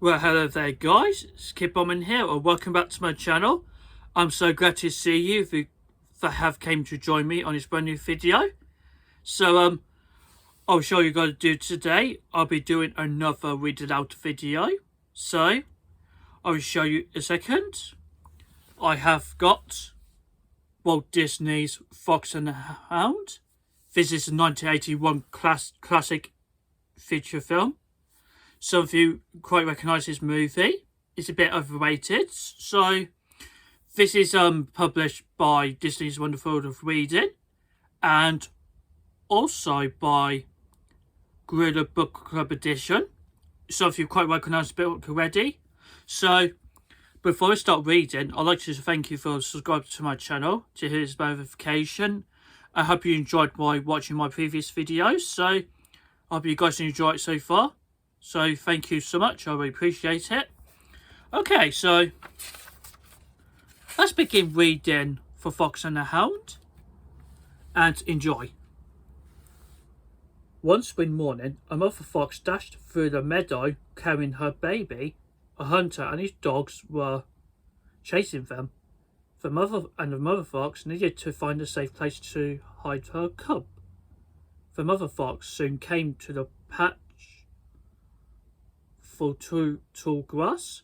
Well, hello there, guys. It's Kid Bombing here, and welcome back to my channel. I'm so glad to see you that have came to join me on this brand new video. So, I'll show you what to do today. I'll be doing another read it out video. So, I'll show you a second. I have got Walt Disney's Fox and the Hound. This is a 1981 classic feature film. Some of you quite recognise this movie. It's a bit overrated. So, this is published by Disney's Wonderful World of Reading and also by Gorilla Book Club Edition. Some of you quite recognise the book already. So, before I start reading, I'd like to thank you for subscribing to my channel to hit this notification. I hope you enjoyed watching my previous videos. So, I hope you guys enjoy it so far. So, thank you so much. I really appreciate it. Okay, so let's begin reading for Fox and the Hound and enjoy. One spring morning, a mother fox dashed through the meadow carrying her baby. A hunter and his dogs were chasing them. The mother fox needed to find a safe place to hide her cub. The mother fox soon came to the patch for tall grass.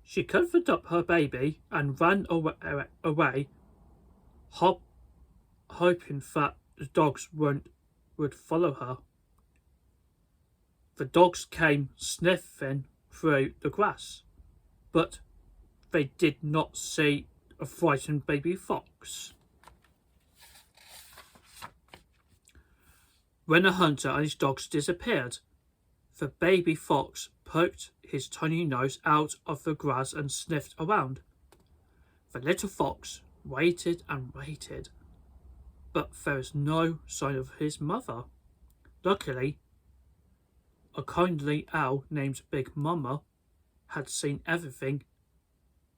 She covered up her baby and ran away, hoping that the dogs would follow her. The dogs came sniffing through the grass, but they did not see a frightened baby fox. When the hunter and his dogs disappeared, the baby fox poked his tiny nose out of the grass and sniffed around. The little fox waited and waited, but there was no sign of his mother. Luckily, a kindly owl named Big Mama had seen everything.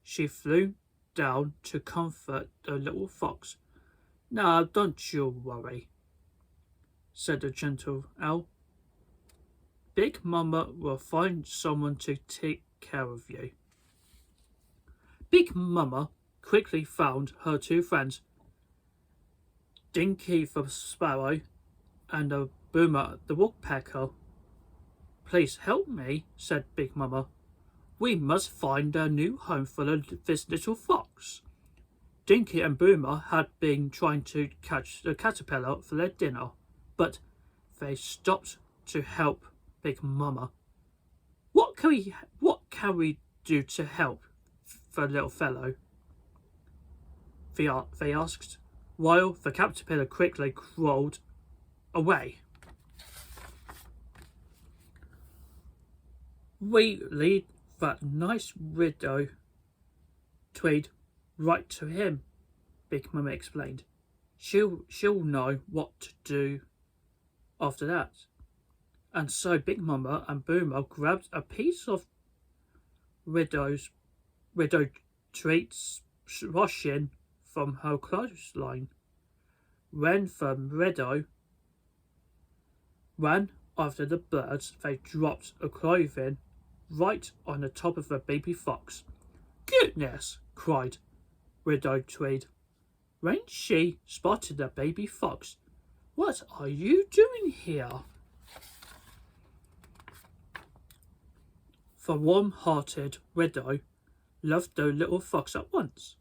She flew down to comfort the little fox. "Now, don't you worry," said the gentle owl. "Big Mama will find someone to take care of you." Big Mama quickly found her two friends, Dinky the sparrow and a Boomer the woodpecker. "Please help me," said Big Mama. "We must find a new home for this little fox." Dinky and Boomer had been trying to catch the caterpillar for their dinner, but they stopped to help Big Mama. What can we do to help the little fellow?" they asked, while the caterpillar quickly crawled away. "We lead that nice widow Tweed right to him," Big Mama explained. She'll know what to do after that." And so Big Mama and Boomer grabbed a piece of widow Tweed's washing from her clothesline. When the widow ran after the birds, they dropped a clothing right on the top of the baby fox. "Goodness!" cried Widow Tweed when she spotted the baby fox. "What are you doing here?" The warm-hearted widow loved the little fox at once.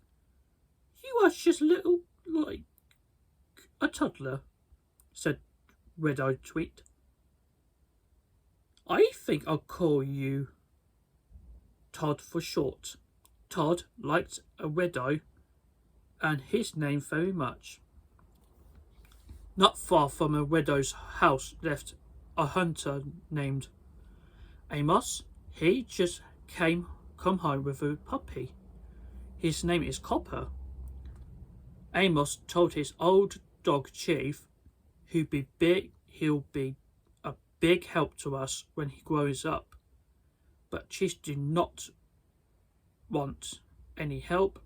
"You are just little like a toddler," said Widow Tweed. "I think I'll call you Todd for short." Todd liked a widow and his name very much. Not far from a widow's house lived a hunter named Amos. He just come home with a puppy. His name is Copper. Amos told his old dog Chief he'll be a big help to us when he grows up. But Chief did not want any help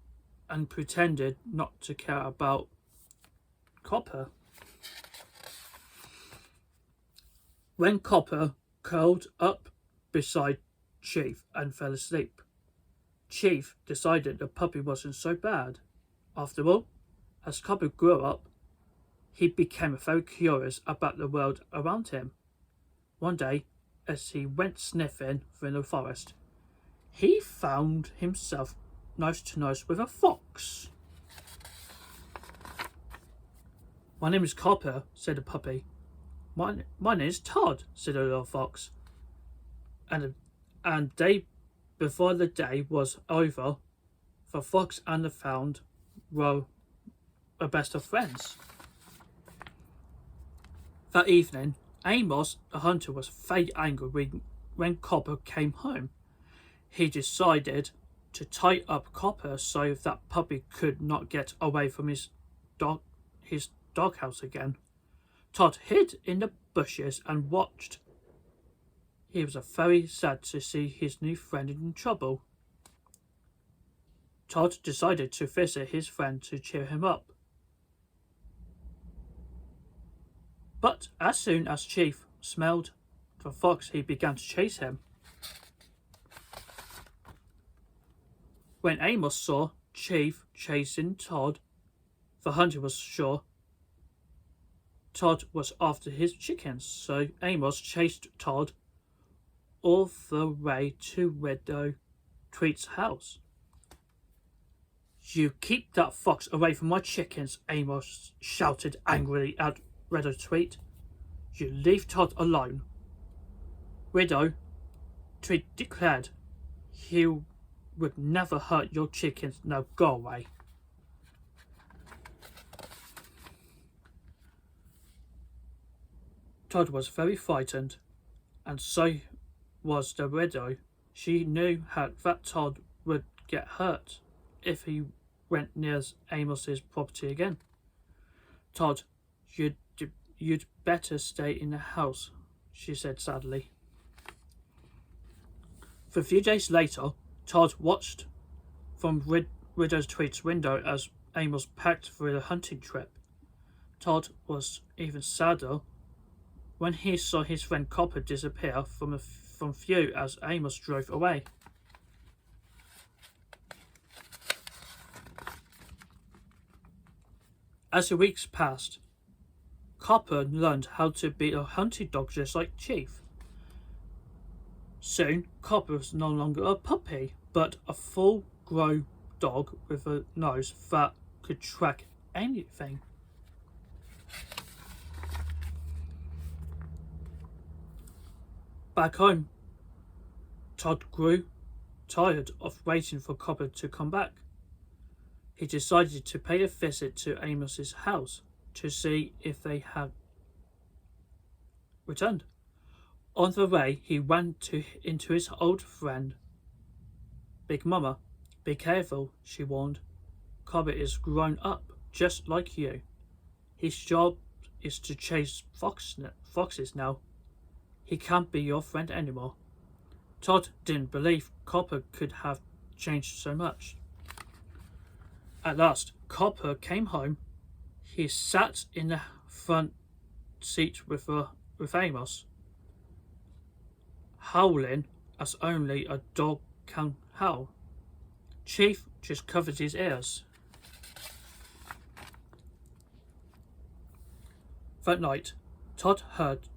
and pretended not to care about Copper. When Copper curled up beside Chief and fell asleep. Chief decided the puppy wasn't so bad. After all, as Copper grew up, he became very curious about the world around him. One day, as he went sniffing through the forest, he found himself nose to nose with a fox. "My name is Copper," said the puppy. My name is Todd," said the little fox. And day before the day was over, the fox and the Hound were the best of friends. That evening, Amos the hunter was very angry when Copper came home. He decided to tie up Copper so that puppy could not get away from his doghouse again. Todd hid in the bushes and watched. He was very sad to see his new friend in trouble. Todd decided to visit his friend to cheer him up. But as soon as Chief smelled the fox, he began to chase him. When Amos saw Chief chasing Todd, the hunter was sure Todd was after his chickens, so Amos chased Todd all the way to Widow Tweet's house. "You keep that fox away from my chickens," Amos shouted angrily at Widow Tweet. "You leave Todd alone." Widow Tweet declared, "He would never hurt your chickens. Now go away." Todd was very frightened, and so was the widow. She knew that Todd would get hurt if he went near Amos's property again. "Todd, you'd better stay in the house," she said sadly. For a few days later, Todd watched from Widow Tweet's window as Amos packed for the hunting trip. Todd was even sadder when he saw his friend Copper disappear from view as Amos drove away. As the weeks passed, Copper learned how to be a hunting dog just like Chief. Soon, Copper was no longer a puppy, but a full-grown dog with a nose that could track anything. Back home, Todd grew tired of waiting for Copper to come back. He decided to pay a visit to Amos's house to see if they had returned. On the way, he went into his old friend, Big Mama. "Be careful," she warned. "Copper is grown up, just like you. His job is to chase foxes now. He can't be your friend anymore." Todd didn't believe Copper could have changed so much. At last, Copper came home. He sat in the front seat with Amos, howling as only a dog can howl. Chief just covered his ears. That night, Todd heard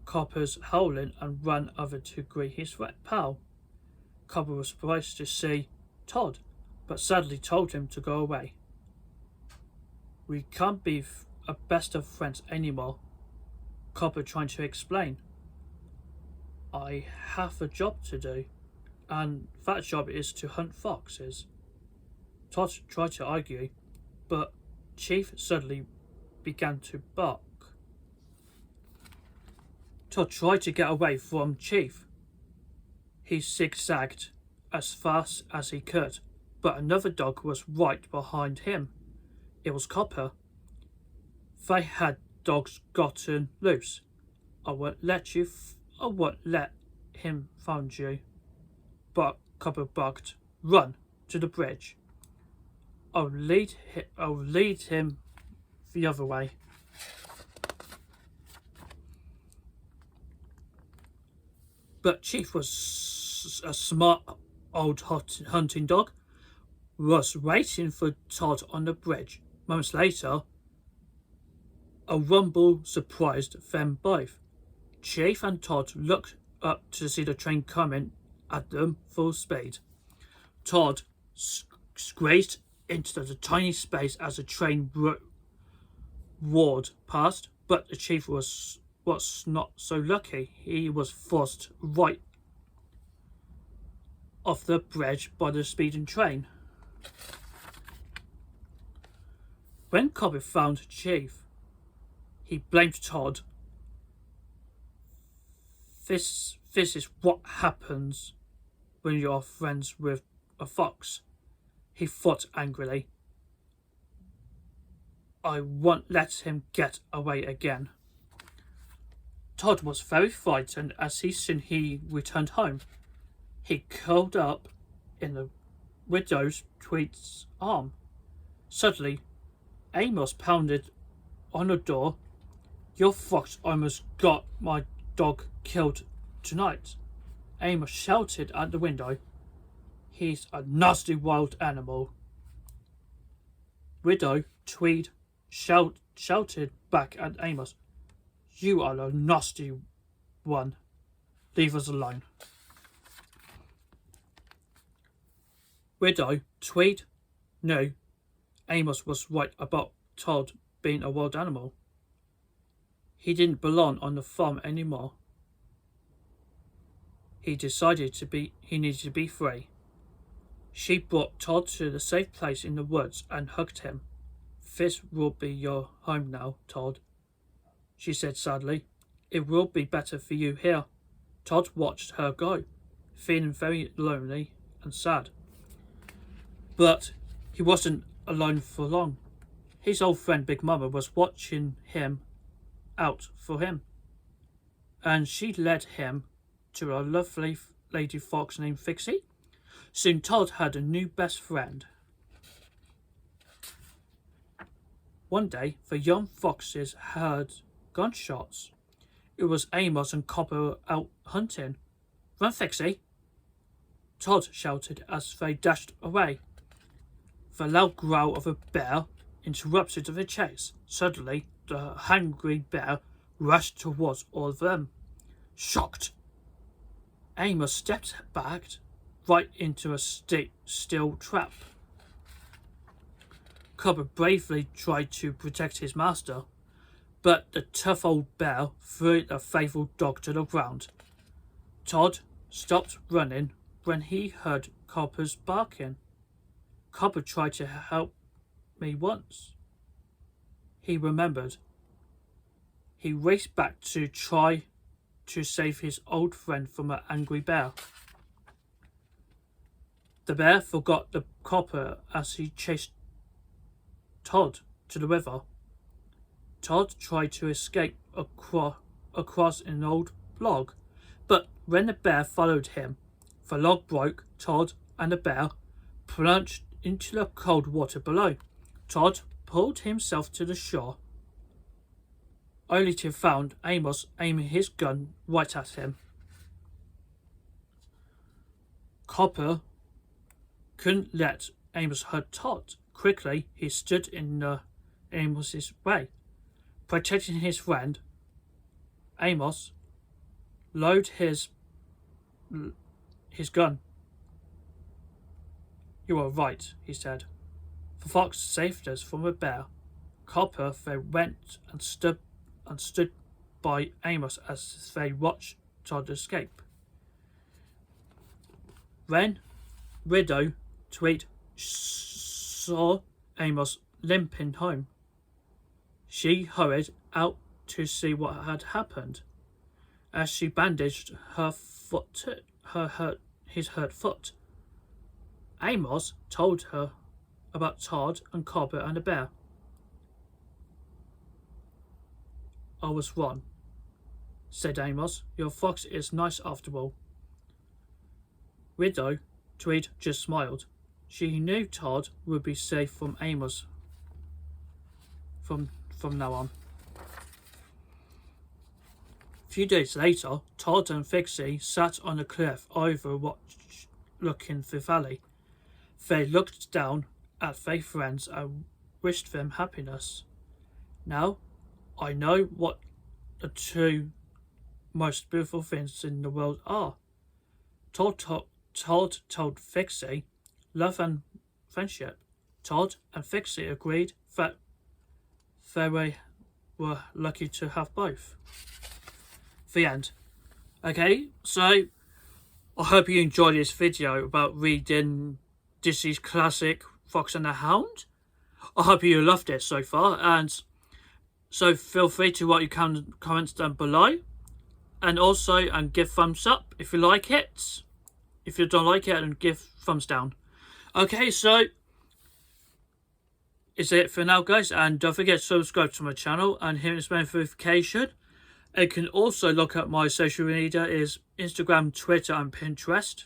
Copper's howling and ran over to greet his pal. Copper was surprised to see Todd, but sadly told him to go away. "We can't be a best of friends anymore," Copper tried to explain. "I have a job to do, and that job is to hunt foxes." Todd tried to argue, but Chief suddenly began to bark. Todd tried to get away from Chief. He zigzagged as fast as he could, but another dog was right behind him. It was Copper. They had dogs gotten loose. I won't let him find you." But Copper barked, "Run to the bridge. I'll lead him the other way." But Chief was a smart old hunting dog, was waiting for Todd on the bridge. Moments later, a rumble surprised them both. Chief and Todd looked up to see the train coming at them full speed. Todd squeezed into the tiny space as the train roared past, but the chief was not so lucky. He was forced right off the bridge by the speeding train. When Cobby found Chief, he blamed Todd. This is what happens when you're friends with a fox, he thought angrily. I won't let him get away again. Todd was very frightened as he returned home. He curled up in the widow's tweed's arm. Suddenly, Amos pounded on the door. Your fox almost got my dog killed tonight. Amos shouted at the window. He's a nasty wild animal. Widow Tweed shouted back at Amos. You are a nasty one. Leave us alone. Widow Tweed knew Amos was right about Todd being a wild animal. He didn't belong on the farm anymore. He decided he needed to be free. She brought Todd to the safe place in the woods and hugged him. This will be your home now, Todd, she said sadly. It will be better for you here. Todd watched her go, feeling very lonely and sad. But he wasn't alone for long. His old friend Big Mama was watching him out for him, and she led him to a lovely lady fox named Fixie. Soon Todd had a new best friend. One day, the young foxes heard gunshots. It was Amos and Copper out hunting. Run, Fixie! Todd shouted as they dashed away. The loud growl of a bear interrupted the chase. Suddenly, the hungry bear rushed towards all of them. Shocked, Amos stepped back right into a steel trap. Copper bravely tried to protect his master, but the tough old bear threw the faithful dog to the ground. Todd stopped running when he heard Copper's barking. Copper tried to help me once, he remembered. He raced back to try to save his old friend from an angry bear. The bear forgot the Copper as he chased Todd to the river. Todd tried to escape across an old log, but when the bear followed him, the log broke. Todd and the bear plunged into the cold water below. Todd pulled himself to the shore, only to find Amos aiming his gun right at him. Copper couldn't let Amos hurt Todd. Quickly, he stood in Amos's way, protecting his friend. Amos loaded his gun. You are right, he said. The fox saved us from a bear. Copper they went and stood by Amos as they watched Todd escape. When Widow Tweed saw Amos limping home, she hurried out to see what had happened. As she bandaged his hurt foot, Amos told her about Todd and Copper and the bear. I was wrong, said Amos. Your fox is nice after all. Widow Tweed just smiled. She knew Todd would be safe from Amos from now on. few days later, Todd and Fixie sat on a cliff overlooking the valley. They looked down at their friends and wished them happiness. Now, I know what the two most beautiful things in the world are. Todd told Fixie love and friendship. Todd and Fixie agreed that they were lucky to have both. The end. Okay, so I hope you enjoyed this video about reading Disney's classic Fox and the Hound. I hope you loved it so far, and so feel free to write your comments down below, and also give thumbs up if you like it. If you don't like it, then give thumbs down. Okay, so is it for now, guys, and don't forget to subscribe to my channel and hit this notification. You can also look at my social media is Instagram, Twitter and Pinterest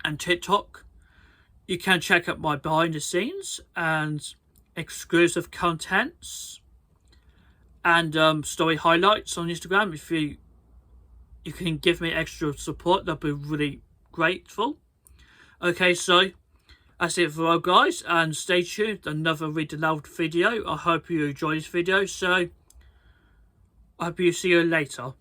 and TikTok. You can check out my behind the scenes and exclusive contents and story highlights on Instagram. If you can give me extra support, that'd be really grateful. Okay, so that's it for all, guys, and stay tuned. Another read aloud video. I hope you enjoyed this video. So I hope you see you later.